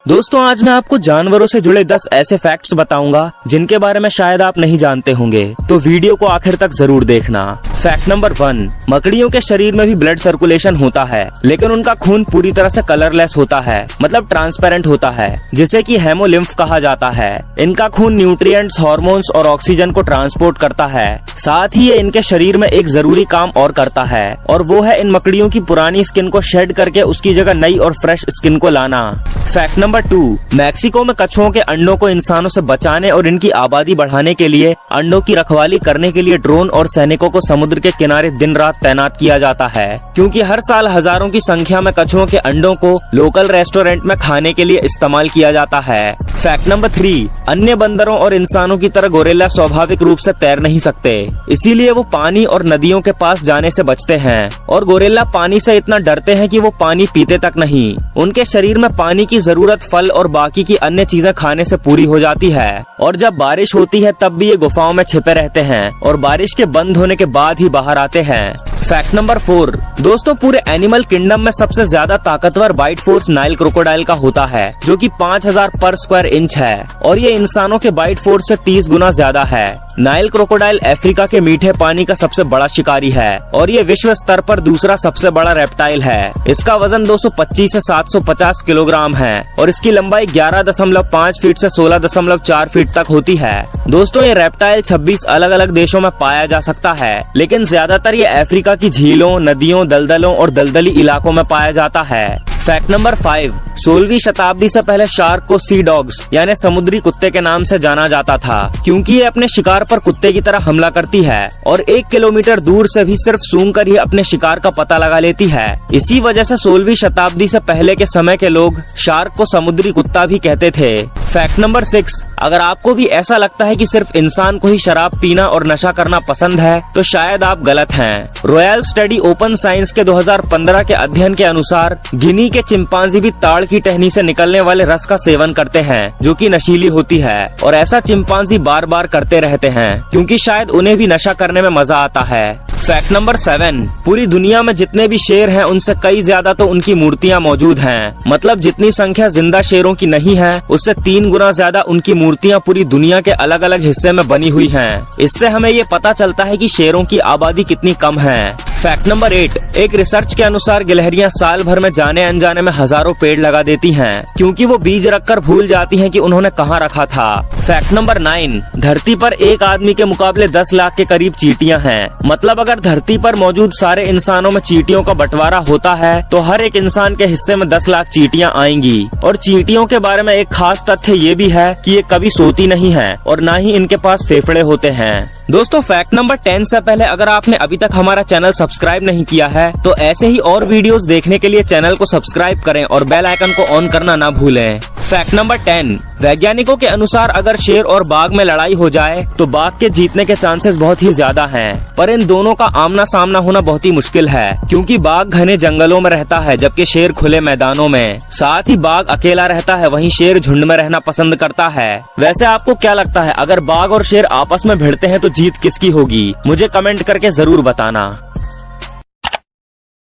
दोस्तों आज मैं आपको जानवरों से जुड़े 10 ऐसे फैक्ट्स बताऊंगा जिनके बारे में शायद आप नहीं जानते होंगे, तो वीडियो को आखिर तक जरूर देखना। फैक्ट नंबर 1, मकड़ियों के शरीर में भी ब्लड सर्कुलेशन होता है, लेकिन उनका खून पूरी तरह से कलरलेस होता है, मतलब ट्रांसपेरेंट होता है, जिसे कि हेमोलिम्फ कहा जाता है। इनका खून न्यूट्रिएंट्स, हार्मोन्स और ऑक्सीजन को ट्रांसपोर्ट करता है। साथ ही ये इनके शरीर में एक जरूरी काम और करता है, और वो है इन मकड़ियों की पुरानी स्किन को शेड करके उसकी जगह नई और फ्रेश स्किन को लाना। फैक्ट नंबर 2, मैक्सिको में कछुओं के अंडों को इंसानों से बचाने और इनकी आबादी बढ़ाने के लिए अंडों की रखवाली करने के लिए ड्रोन और सैनिकों को समुद्र के किनारे दिन रात तैनात किया जाता है, क्योंकि हर साल हजारों की संख्या में कछुओं के अंडों को लोकल रेस्टोरेंट में खाने के लिए इस्तेमाल किया जाता है। फैक्ट नंबर 3, अन्य बंदरों और इंसानों की तरह गोरिल्ला स्वाभाविक रूप से तैर नहीं सकते, इसीलिए वो पानी और नदियों के पास जाने से बचते हैं। और गोरिल्ला पानी से इतना डरते हैं कि वो पानी पीते तक नहीं। उनके शरीर में पानी की जरूरत फल और बाकी की अन्य चीजें खाने से पूरी हो जाती है, और जब बारिश होती है तब भी ये गुफाओं में छिपे रहते हैं और बारिश के बंद होने के बाद ही बाहर आते हैं। फैक्ट नंबर 4, दोस्तों पूरे एनिमल किंगडम में सबसे ज्यादा ताकतवर बाइट फोर्स नाइल क्रोकोडाइल का होता है, जो कि 5000 पर स्क्वायर इंच है, और ये इंसानों के बाइट फोर्स से 30 गुना ज्यादा है। नाइल क्रोकोडाइल अफ्रीका के मीठे पानी का सबसे बड़ा शिकारी है, और ये विश्व स्तर पर दूसरा सबसे बड़ा रेप्टाइल है। इसका वजन 225 से 750 किलोग्राम है, और इसकी लंबाई 11.5 फीट से 16.4 फीट तक होती है। दोस्तों ये रेप्टाइल 26 अलग अलग देशों में पाया जा सकता है, लेकिन ज्यादातर ये अफ्रीका की झीलों, नदियों, दलदलों और दलदली इलाकों में पाया जाता है। फैक्ट नंबर 5, 16वीं शताब्दी से पहले शार्क को सी डॉग्स यानी समुद्री कुत्ते के नाम से जाना जाता था, क्योंकि ये अपने शिकार पर कुत्ते की तरह हमला करती है और 1 किलोमीटर दूर से भी सिर्फ सूंघकर ही अपने शिकार का पता लगा लेती है। इसी वजह से 16वीं शताब्दी से पहले के समय के लोग शार्क को समुद्री कुत्ता भी कहते थे। फैक्ट नंबर 6, अगर आपको भी ऐसा लगता है कि सिर्फ इंसान को ही शराब पीना और नशा करना पसंद है, तो शायद आप गलत हैं। रॉयल स्टडी ओपन साइंस के 2015 के अध्ययन के अनुसार गिनी के चिंपांजी भी ताड़ की टहनी से निकलने वाले रस का सेवन करते हैं, जो कि नशीली होती है, और ऐसा चिंपांजी बार बार करते रहते हैं, क्योंकि शायद उन्हें भी नशा करने में मजा आता है। फैक्ट नंबर 7, पूरी दुनिया में जितने भी शेर हैं उनसे कई ज्यादा तो उनकी मूर्तियां मौजूद हैं, मतलब जितनी संख्या जिंदा शेरों की नहीं है उससे 3 गुना ज्यादा उनकी मूर्तियां पूरी दुनिया के अलग अलग हिस्से में बनी हुई हैं। इससे हमें ये पता चलता है कि शेरों की आबादी कितनी कम है। फैक्ट नंबर 8, एक रिसर्च के अनुसार गिलहरियां साल भर में जाने अनजाने में हजारों पेड़ लगा देती हैं, क्योंकि वो बीज रखकर भूल जाती हैं कि उन्होंने कहाँ रखा था। फैक्ट नंबर 9, धरती पर एक आदमी के मुकाबले 10 लाख के करीब चींटियां हैं, मतलब अगर धरती पर मौजूद सारे इंसानों में चींटियों का बंटवारा होता है तो हर एक इंसान के हिस्से में 10 लाख चींटियां आएंगी। और चींटियों के बारे में एक खास तथ्य ये भी है कि ये कभी सोती नहीं है और न ही इनके पास फेफड़े होते हैं। दोस्तों फैक्ट नंबर 10 से पहले अगर आपने अभी तक हमारा चैनल सब्सक्राइब नहीं किया है तो ऐसे ही और वीडियोस देखने के लिए चैनल को सब्सक्राइब करें और बेल आइकन को ऑन करना ना भूलें। फैक्ट नंबर 10, वैज्ञानिकों के अनुसार अगर शेर और बाघ में लड़ाई हो जाए तो बाघ के जीतने के चांसेस बहुत ही ज्यादा हैं, पर इन दोनों का आमना सामना होना बहुत ही मुश्किल है, क्योंकि बाघ घने जंगलों में रहता है जबकि शेर खुले मैदानों में। साथ ही बाघ अकेला रहता है, वहीं शेर झुंड में रहना पसंद करता है। वैसे आपको क्या लगता है, अगर बाघ और शेर आपस में भिड़ते हैं तो जीत किसकी होगी? मुझे कमेंट करके जरूर बताना।